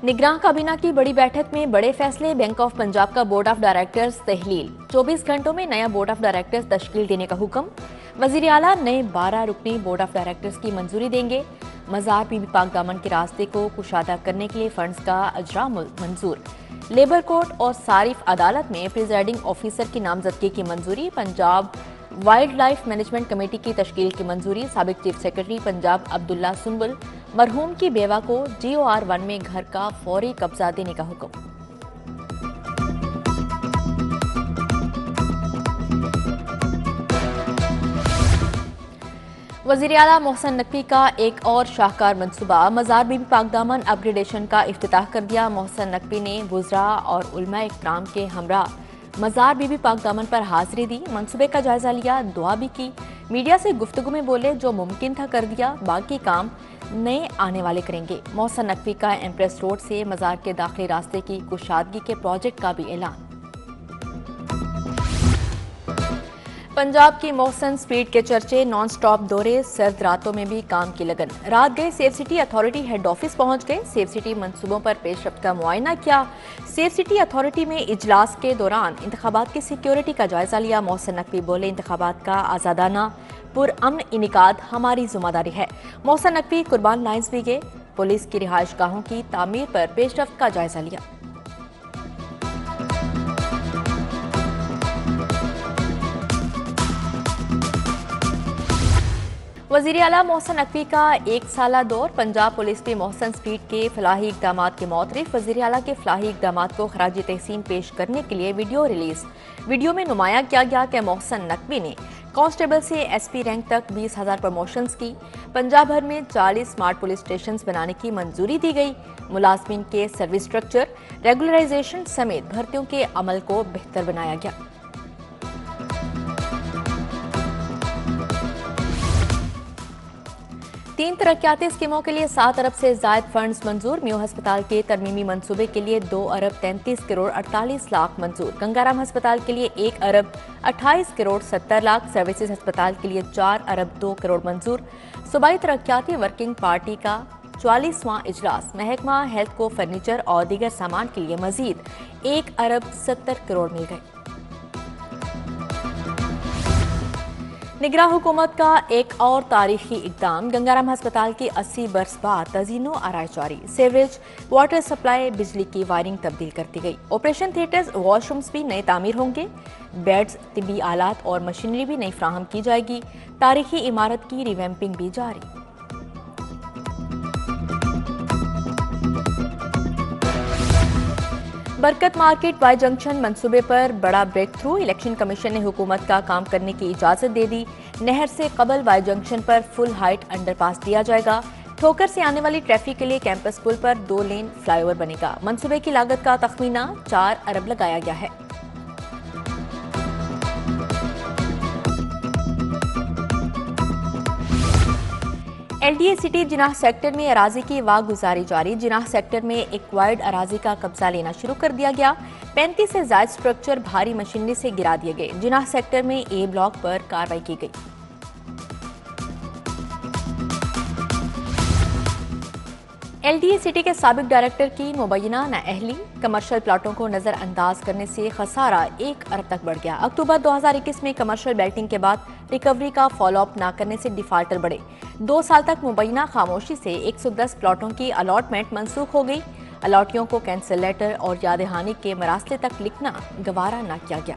निगरान काबीना की बड़ी बैठक में बड़े फैसले। बैंक ऑफ पंजाब का बोर्ड ऑफ डायरेक्टर्स तहलील। 24 घंटों में नया बोर्ड ऑफ डायरेक्टर्स तश्कील देने का हुक्म। वजीर आला नए 12 रुकनी बोर्ड ऑफ डायरेक्टर्स की मंजूरी देंगे। मजार बीबी पाक दामन के रास्ते को कुशादा करने के लिए फंड्स का अजरा मंजूर। लेबर कोर्ट और सारिफ अदालत में प्रिजाइडिंग ऑफिसर की नामजदगी की मंजूरी। Punjab wild life management committee की तश्कील की मंजूरी। साबिक चीफ सेक्रेटरी पंजाब अब्दुल्ला सुंबुल मरहूम की बेवा को GOR 1 में घर का फौरी कब्जा देने का हुक्म। वजीर आला मोहसिन नकवी का एक और शाहकार मंसूबा। मजार बीबी पाक दामन अपग्रेडेशन का इफ्तिताह कर दिया। मोहसिन नकवी ने वुज़रा और उलमा इकराम के हमरा मजार बीबी पाक दामन पर हाजिरी दी। मंसूबे का जायजा लिया, दुआ भी की। मीडिया से गुफ्तगू में बोले, जो मुमकिन था कर दिया, बाकी काम नए आने वाले करेंगे। मोहसिन नकवी का एम्प्रेस रोड से मजार के दाखिली रास्ते की कुशादगी के प्रोजेक्ट का भी ऐलान। पंजाब की मोहसिन स्पीड के चर्चे, नॉन स्टॉप दौरे, सर्द रातों में भी काम की लगन। रात गए safe city authority head office पहुंच गए। सेफ सिटी मंसूबों पर पेशरफ्त का मुआयना किया। सेफ सिटी अथॉरिटी में इजलास के दौरान इंतखाबात की सिक्योरिटी का जायजा लिया। मोहसिन नकवी बोले, इंतखाबात का आज़ादाना पुरअमन इनिकाद हमारी जिम्मेदारी है। मोहसिन नकवी कुर्बान लाइन्स भी गए। पुलिस की रिहाइश गाहों की तामीर पर पेशरफ्त का जायजा लिया। वजीर आला मोहसिन नकवी का एक साला दौर। पंजाब पुलिस भी मोहसिन स्पीड के फलाही इकदाम के मुतरिफ। वजीर आला के फलाही इकदाम को खराज तहसीन पेश करने के लिए वीडियो रिलीज। वीडियो में नुमाया किया गया कि मोहसिन नकवी ने कांस्टेबल से SP रैंक तक 20,000 प्रमोशंस की। पंजाब भर में 40 स्मार्ट पुलिस स्टेशन बनाने की मंजूरी दी गई। मुलाजमीन के सर्विस स्ट्रक्चर, रेगुलराइजेशन समेत भर्तियों के अमल को बेहतर बनाया गया। तीन तरक्याती स्कीमों के लिए 7 अरब से जायद फंड्स मंजूर। म्यू अस्पताल के तरमीमी मंसूबे के लिए 2 अरब 33 करोड़ 48 लाख मंजूर। गंगाराम अस्पताल के लिए 1 अरब 28 करोड़ 70 लाख। सर्विसेज अस्पताल के लिए 4 अरब 2 करोड़ मंजूर। सूबाई तरक्याती वर्किंग पार्टी का 44वां इजलास। महकमा हेल्थ को फर्नीचर और दीगर सामान के लिए मजीद 1 अरब 70 करोड़ मिल गए। निगरान हुकूमत का एक और तारीखी इकदाम। गंगाराम अस्पताल की 80 बरस बाद तज़ीनो आराइश जारी। सेवरेज वाटर सप्लाई बिजली की वायरिंग तब्दील कर दी गई। ऑपरेशन थिएटर्स वॉशरूम्स भी नए तामीर होंगे। बेड्स, तिब्बी आलात और मशीनरी भी नई फ्राहम की जाएगी। तारीखी इमारत की रिवैम्पिंग भी जारी। बरकत मार्केट वाई जंक्शन मंसूबे पर बड़ा ब्रेक थ्रू। इलेक्शन कमीशन ने हुकूमत का काम करने की इजाजत दे दी। नहर से कबल वाई जंक्शन पर फुल हाइट अंडरपास दिया जाएगा। ठोकर से आने वाली ट्रैफिक के लिए कैंपस पुल पर 2 लेन फ्लाईओवर बनेगा। मंसूबे की लागत का तखमीना 4 अरब लगाया गया है। LDA सिटी जिनाह सेक्टर में अराजी की वागुजारी जारी। जिनाह सेक्टर में एक्वायर्ड अराजी का कब्जा लेना शुरू कर दिया गया। 35 से ज्यादा स्ट्रक्चर भारी मशीनरी से गिरा दिए गए। जिनाह सेक्टर में A ब्लॉक पर कार्रवाई की गई। LDA सिटी के साबिक डायरेक्टर की मुबैना नाअहली। कमर्शियल प्लाटों को नजरअंदाज करने से खसारा 1 अरब तक बढ़ गया। अक्टूबर 2021 में कमर्शियल बेल्टिंग के बाद रिकवरी का फॉलोअप न करने से डिफाल्टर बढ़े। 2 साल तक मुबैना खामोशी से 110 प्लाटों की अलॉटमेंट मनसूख हो गई। अलॉटियों को कैंसिल लेटर और याद दहानी के मरासले तक लिखना गवारा न किया गया।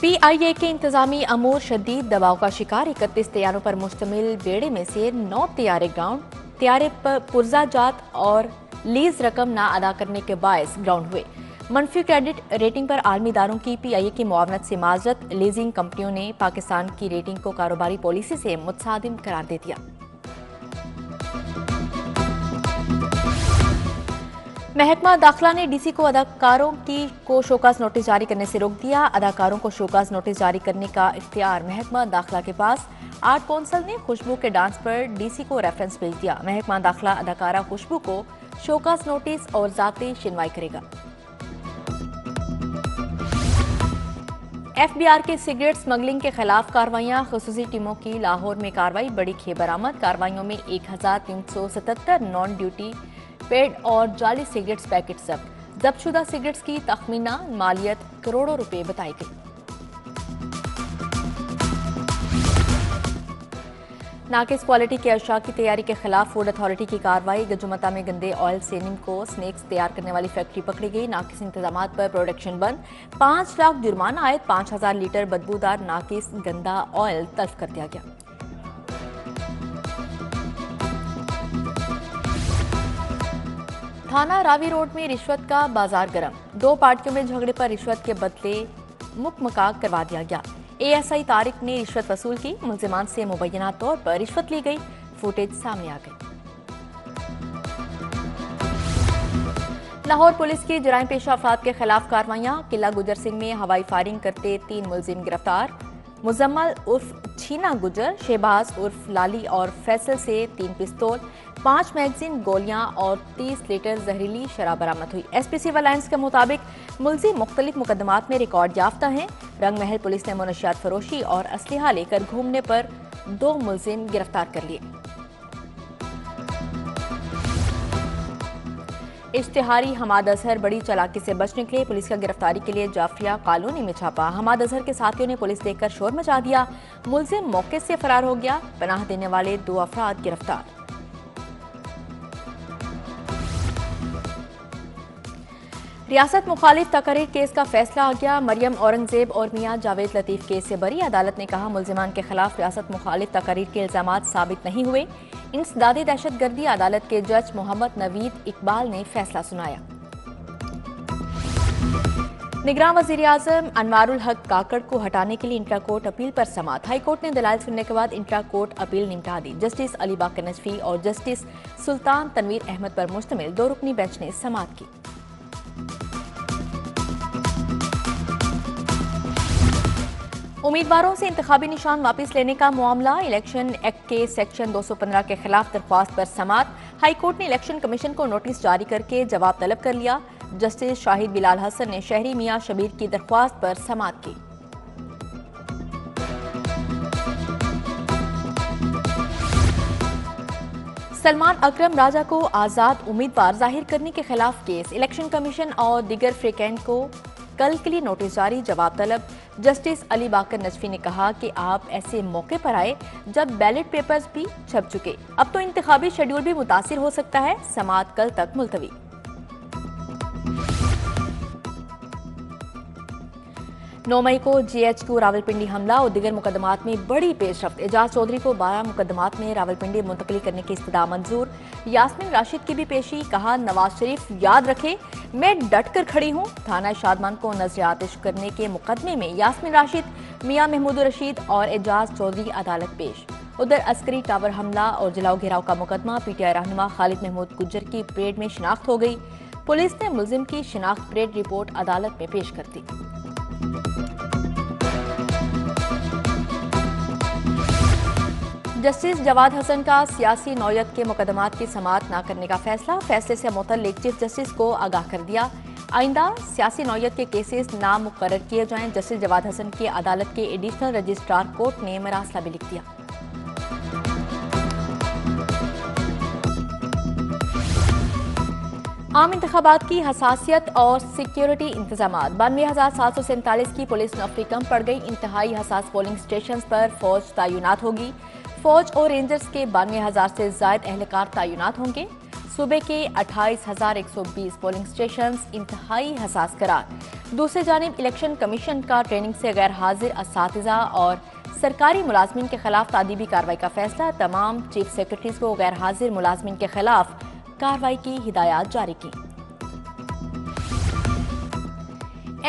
PIA के इंतजामी अमूर शदीद दबाव का शिकार। 31 तैयारों पर मुश्तमिल बेड़े में से 9 तैयारे ग्राउंड तैयारे पर पुर्जा जात और लीज रकम ना अदा करने के बायस ग्राउंड हुए। मनफी क्रेडिट रेटिंग पर आलमी इदारों की PIA की मुआवनत से माजरत। लीजिंग कंपनियों ने पाकिस्तान की रेटिंग को कारोबारी पॉलिसी से मुतसादिम करार दे दिया। महकमा दाखिला ने DC को अदाकारों को शोकास नोटिस जारी करने से रोक दिया। अदाकारों को शोकास नोटिस जारी करने का इख्तियार महकमा दाखिला के पास। आर्ट कौंसल ने खुशबू के डांस पर DC को रेफरेंस भेज दिया। महकमा दाखिला अदाकारा खुशबू को शोकास नोटिस और जाती शिनवाई करेगा। FBR की सिगरेट स्मगलिंग के खिलाफ कार्रवाइयां, खुसूसी टीमों की लाहौर में कार्रवाई, बड़ी खेप बरामद। कार्रवाइयों में 1377 नॉन ड्यूटी पेड और जाली सिगरेट्स पैकेट जब्तशुदा सिगरेट्स की तखमीना मालियत करोड़ों रुपए बताई गई। नाकिस क्वालिटी के अशा की तैयारी के खिलाफ फूड अथॉरिटी की कार्रवाई। गजुमता में गंदे ऑयल से निम्को स्नैक्स तैयार करने वाली फैक्ट्री पकड़ी गई। नाकिस इंतजामात पर प्रोडक्शन बंद, 5 लाख जुर्माना आयद, 5000 लीटर बदबूदार नाकिस गंदा ऑयल तल्फ कर दिया गया। थाना रावी रोड में रिश्वत का बाजार गर्म, 2 पार्टियों में झगड़े पर रिश्वत के बदले मुकमका करवा दिया गया। ASI तारिक ने रिश्वत वसूल की, मुल्जिमान से मुबैना तौर पर रिश्वत ली गई, फुटेज सामने आ गई। लाहौर पुलिस की जराइम पेशा अफराद के खिलाफ कार्रवाइयां, किला गुजर सिंह में हवाई फायरिंग करते 3 मुलजिम गिरफ्तार। मुजम्मल उर्फ छीना गुजर, शहबाज उर्फ लाली और फैसल से 3 पिस्तौल, 5 मैगजीन, गोलियां और 30 लीटर जहरीली शराब बरामद हुई। SP सिविल लाइन्स के मुताबिक मुलजिम मुख्तलिफ मुकदमात में रिकॉर्ड याफ्ता हैं। रंगमहल पुलिस ने मुनशियात फरोशी और असलहा लेकर घूमने पर 2 मुलजिम गिरफ्तार कर लिए। इश्तिहारी हमाद अजहर बड़ी चालाकी से बच निकले, पुलिस का गिरफ्तारी के लिए जाफरिया कॉलोनी में छापा। हमाद अजहर के साथियों ने पुलिस देखकर शोर मचा दिया, मुलजिम मौके से फरार हो गया। पनाह देने वाले 2 अफराद गिरफ्तार। रियासत मुखालिफ तकरीर केस का फैसला आ गया। मरियम औरंगजेब और मियां जावेद लतीफ केस से बरी। अदालत ने कहा मुल्जिमान के खिलाफ रियासत मुखालिफ तकरीर के इल्जामात साबित नहीं हुए। इंसदादी दहशतगर्दी, अदालत के जज मोहम्मद नवीद इकबाल ने फैसला सुनाया। निगरान वजीर आजम अनवारुल हक काकड़ को हटाने के लिए इंट्रा कोर्ट अपील पर समाअत। हाई कोर्ट ने दलाइल सुनने के बाद इंट्रा कोर्ट अपील निपटा दी। जस्टिस अली बाकर नजफी और जस्टिस सुल्तान तनवीर अहमद पर मुश्तमिल 2 रुकनी बेंच ने समाअत की। उम्मीदवारों से इंतखाबी निशान वापस लेने का मामला, इलेक्शन एक्ट के सेक्शन 215 के खिलाफ दरख्वास्त पर समाअत। हाईकोर्ट ने इलेक्शन कमीशन को नोटिस जारी करके जवाब तलब कर लिया। जस्टिस शाहिद बिलाल हसन ने शहरी मियां शबीर की दरख्वास्त पर समाअत की। सलमान अकरम राजा को आजाद उम्मीदवार जाहिर करने के खिलाफ केस, इलेक्शन कमीशन और दीगर फ्रीकैंट को कल के लिए नोटिस जारी, जवाब तलब। जस्टिस अली बाकर नजफी ने कहा कि आप ऐसे मौके पर आए जब बैलेट पेपर्स भी छप चुके, अब तो इंतखाबी शेड्यूल भी मुतासिर हो सकता है। समाअत कल तक मुलतवी। 9 मई को GHQ रावलपिंडी हमला और दीगर मुकदमात में बड़ी पेशरफ्त। एजाज चौधरी को 12 मुकदमात में रावलपिंडी मुंतकिल करने की इस्तदा मंजूर। यास्मीन राशिद की भी पेशी, कहा नवाज शरीफ याद रखे मैं डट कर खड़ी हूँ। थाना शादमान को नजर आतिश करने के मुकदमे में यास्मीन राशिद, मियां महमूद रशीद और एजाज चौधरी अदालत पेश। उधर अस्करी टावर हमला और जलाओ घेराव का मुकदमा, PTI रहनुमा खालिद महमूद गुज्जर की परेड में शिनाख्त हो गई। पुलिस ने मुलजिम की शिनाख्त परेड रिपोर्ट अदालत में पेश कर दी। जस्टिस जवाद हसन का सियासी नौयत के मुकदमात की समाअत न करने का फैसला, फैसले से मुतल्लिक चीफ जस्टिस को आगाह कर दिया। आइंदा सियासी नौयत के केसेस नाम मुकर्रर किए जाएं। जस्टिस जवाद हसन की अदालत के एडिशनल रजिस्ट्रार कोर्ट ने मरासला भी लिख दिया। आम इंतखाबात की हसासियत और सिक्योरिटी इंतजामात, 92,747 की पुलिस नौकरी कम पड़ गई। इंतहाई हसास पोलिंग स्टेशन पर फौज तैनात होगी। फौज और रेंजर्स के 92,000 से ज्यादा एहलकार तैनात होंगे। सूबे के 28,120 पोलिंग स्टेशन इंतहाई हसास करार। दूसरी जानिब इलेक्शन कमीशन का ट्रेनिंग से गैर हाजिर असातिज़ा और सरकारी मुलाजमीन के खिलाफ तादीबी कार्रवाई का फैसला। तमाम चीफ सेक्रेटरीज को गैर हाजिर मुलाजमीन के खिलाफ कार्रवाई की हिदायत जारी की।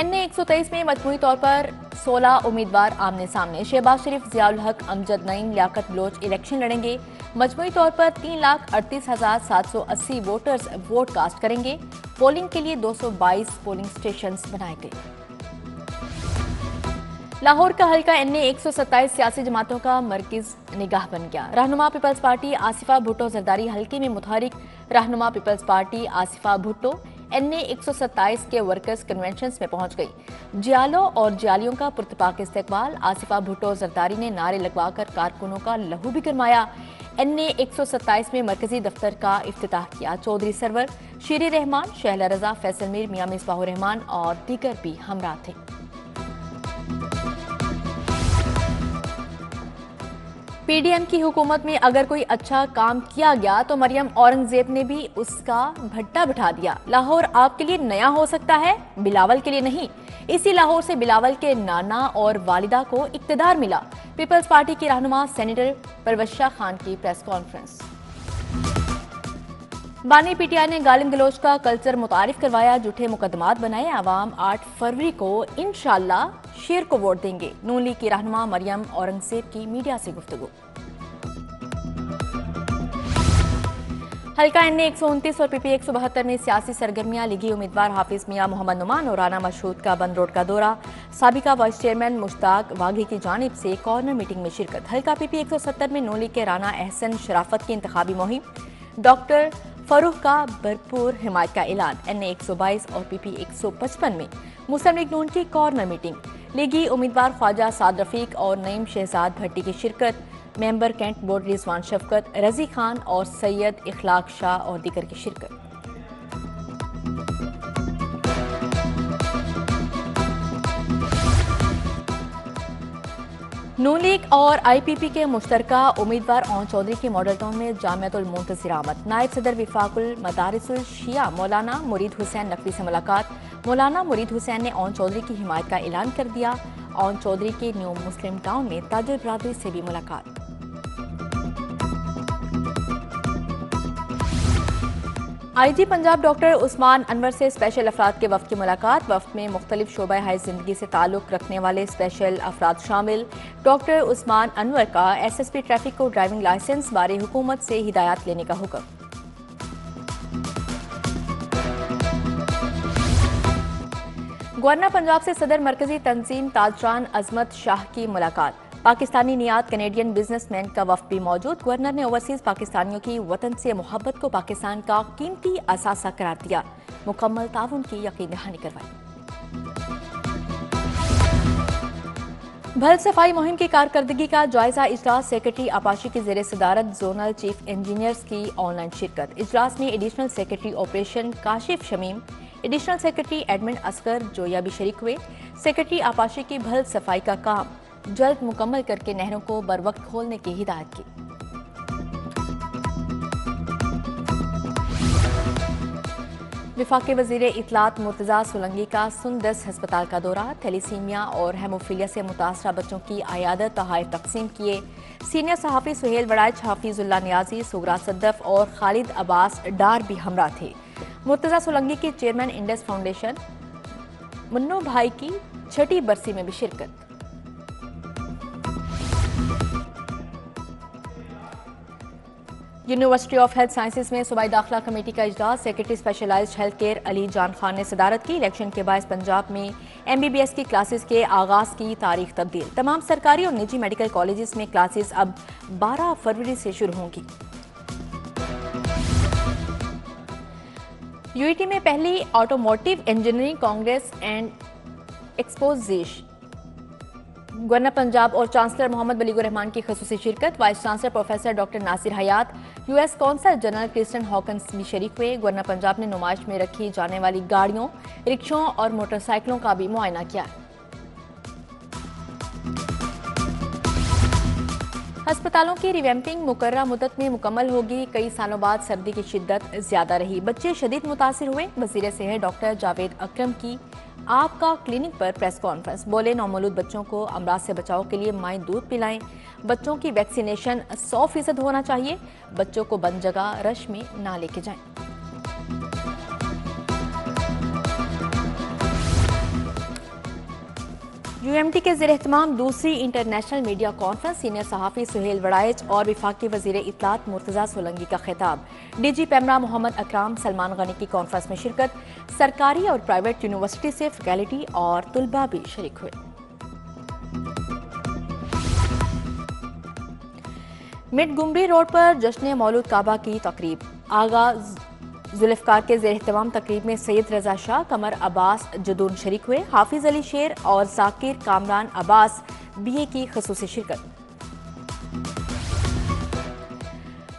NA 123 में मजमूई तौर पर 16 उम्मीदवार आमने सामने। शहबाज शरीफ, जियाउल हक, अमजद नईम, लियाकत बलोच इलेक्शन लड़ेंगे। मजमूई तौर पर 3,38,780 वोटर्स वोट कास्ट करेंगे। पोलिंग के लिए 222 पोलिंग स्टेशन बनाए गए। लाहौर का हल्का NA 127 सियासी जमातों का मरकज निगाह बन गया। रहनुमा पीपल्स पार्टी आसिफा भुट्टो जरदारी हल्के में मुतहरिक। रहनुमा पीपल्स पार्टी आसिफा भुट्टो NA 127 के वर्कर्स कन्वेंशन में पहुंच गई। जियालों और जियालियों का पुरतपाक इस्तकबाल। आसिफा भुट्टो जरदारी ने नारे लगवाकर कारकुनों का लहू भी गरमाया। NA 127 में मरकजी दफ्तर का इफ्तिताह किया। चौधरी सरवर, शीरी रहमान, शहला रजा, फैसल मीर, मियां मिसबाहुर रहमान और दीगर भी हमरा थे। PDM की हुकूमत में अगर कोई अच्छा काम किया गया तो मरियम औरंगजेब ने भी उसका भट्टा बिठा दिया। लाहौर आपके लिए नया हो सकता है, बिलावल के लिए नहीं। इसी लाहौर से बिलावल के नाना और वालिदा को इक्तदार मिला। पीपल्स पार्टी की रहनुमा सेनेटर परवश शाह खान की प्रेस कॉन्फ्रेंस। बानी PTI ने गालिम गलोच का कल्चर मुतारिफ करवाया। झूठे मुकदमात बनाए। आवाम 8 फरवरी को इंशाल्लाह शेर को वोट देंगे। नून लीग की रहनुमा मरियम औरंगजेब की मीडिया से गुफ्तगू। हल्का NA 129 और PP 172 में सियासी सरगर्मियां। लीगी उम्मीदवार हाफिज मियां मोहम्मद नुमान और राना मशहूद का बंद रोड का दौरा। साबिका वाइस चेयरमैन मुश्ताक वाघी की जानिब से कॉर्नर मीटिंग में शिरकत। हल्का PP 170 में नून लीग के राना एहसन शराफत की इंतखाबी मुहिम। डॉक्टर फरूख का भरपूर हिमायत का ऐलान। NA 122 और PP 155 में मुस्लिम लीग नून की कॉर्नर मीटिंग। लीगी उम्मीदवार ख्वाजा साद रफीक और नईम शहजाद भट्टी की शिरकत। मेंबर कैंट बोर्ड रिजवान शफकत, रजी खान और सैयद इखलाक शाह और दीगर की शिरकत। नून लीग और IPP के मुश्तरका उम्मीदवार ओन चौधरी की मॉडल टाउन में जामियातुल मुंतज़िर आमद। नायब सदर विफाकुल मदारिसुल शिया मौलाना मुरीद हुसैन नकवी से मुलाकात। मौलाना मुरीद हुसैन ने ओन चौधरी की हिमायत का ऐलान कर दिया। ओन चौधरी के न्यू मुस्लिम टाउन में ताजिर बरादरी से भी मुलाकात। IG पंजाब डॉक्टर उस्मान अनवर से स्पेशल अफराद के वफ्द की मुलाकात। वफ्द में मुख्तलिफ शोबा हाई जिंदगी से ताल्लुक रखने वाले स्पेशल अफराद शामिल। डॉक्टर उस्मान अनवर का SSP ट्रैफिक को ड्राइविंग लाइसेंस बारे हुकूमत से हिदायत लेने का हुक्म। गवर्नर पंजाब से सदर मरकजी तंजीम ताजरान अजमत शाह की मुलाकात। पाकिस्तानी नियात कैनेडियन बिजनेसमैन का वफ्द भी मौजूद। गवर्नर ने ओवरसीज पाकिस्तानियों की वतन से मोहब्बत को पाकिस्तान का कीमती असासा करार दिया। मुकम्मल ताउन की यकीन दहानी करवाई। भल सफाई मुहिम की कारकर्दगी का जायजा इजलास। सेक्रेटरी आपाशी की जेर सदारत जोनल चीफ इंजीनियर्स की ऑनलाइन शिरकत। इजलास में additional secretary operation Kashif Shamim, additional secretary admin Asghar Joya भी शरीक हुए। सेक्रेटरी आपाशी की भल सफाई का काम जल्द मुकम्मल करके नहरों को बर वक्त खोलने की हिदायत की। विफाकी वजीर इतलात मुर्तजा सोलंकी का सुंदस हस्पताल का दौरा। थैलीसीमिया और हेमोफीलिया से मुतासरा बच्चों की आयादत तोहफे तकसीम किए। सीनियर सहाफ़ी सुहेल वड़ाइच, हाफिजुल्लाह नियाजी, सुगरा सद्दफ और खालिद अब्बास डार भी हमरा थे। मुर्तजा सोलंकी के चेयरमैन इंडस फाउंडेशन मुन्नो भाई की 6ठी बरसी में भी शिरकत। यूनिवर्सिटी ऑफ हेल्थ साइंसेज में सूबाई दाखिला कमेटी का इजलास। Secretary specialized health care Ali Jan Khan ने सदारत की। इलेक्शन के बायस पंजाब में MBBS की क्लासेस के आगाज की तारीख तब्दील। तमाम सरकारी और निजी मेडिकल कॉलेजेस में क्लासेस अब 12 फरवरी से शुरू होंगी। UET में पहली automotive engineering congress and exposition. Governor Punjab और चांसलर मोहम्मद बलीगुर रहमान की खसूसी शिरकत। Vice chancellor professor doctor Nasir Hayat, US consul general Kristen Hawkins भी शरीक हुए। गवर्नर पंजाब ने नुमाइश में रखी जाने वाली गाड़ियों, रिक्शों और मोटरसाइकिलों का भी मुआयना किया। अस्पतालों की रिवैम्पिंग मुकर्रर मुद्दत में मुकम्मल होगी। कई सालों बाद सर्दी की शिद्दत ज्यादा रही, बच्चे शदीद मुतासिर हुए। वजीर सेहत डॉक्टर जावेद अकरम की आपका क्लिनिक पर प्रेस कॉन्फ्रेंस। बोले नौमौलूद बच्चों को अमराज से बचाव के लिए माएं दूध पिलाएं। बच्चों की वैक्सीनेशन 100% होना चाहिए। बच्चों को बंद जगह रश में ना लेके जाएं। UMT के ज़ेर एहतमाम दूसरी इंटरनेशनल मीडिया कॉन्फ्रेंस। सीनियर सहाफ़ी सुहेल वड़ाइच और विफाकी वज़ीर इत्तलात मुर्तज़ा सोलंकी का खिताब। DG पैमरा मोहम्मद अकराम सलमान गनी की कॉन्फ्रेंस में शिरकत। सरकारी और प्राइवेट यूनिवर्सिटी से फैकल्टी और तुलबा भी शरीक हुए। मिड गुमरी रोड पर जश्न मौलूद काबा की तकरीब। आगाज जुल्फ़कार के ज़ेर-एहतमाम तकरीब में सैयद रजा शाह, कमर अब्बास जुदून शरीक हुए। हाफिज अली शेर और जाकिर कामरान अब्बास BA की खसूसी शिरकत।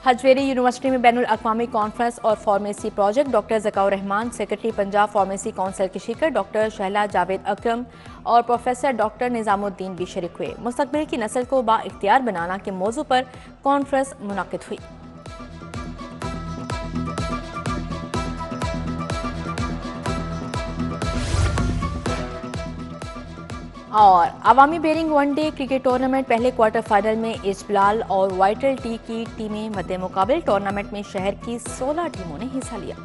हजवेरी यूनिवर्सिटी में बैनुल अक़वामी कॉन्फ्रेंस और pharmacy project. Doctor Zaka ur Rahman, secretary Punjab pharmacy council की शिरकत। डॉक्टर शहला जावेद अकरम और प्रोफेसर डॉक्टर निज़ामुद्दीन भी शरीक हुए। मुस्तक़बिल की नस्ल को बाइख्तियार बनाना के मौजू पर कॉन्फ्रेंस मुनक़िद हुई। और अवामी बेरिंग वनडे क्रिकेट टूर्नामेंट पहले क्वार्टर फाइनल में इजलाल और वाइटल टी की टीमें मद्दे मुकाबिल। टूर्नामेंट में शहर की 16 टीमों ने हिस्सा लिया।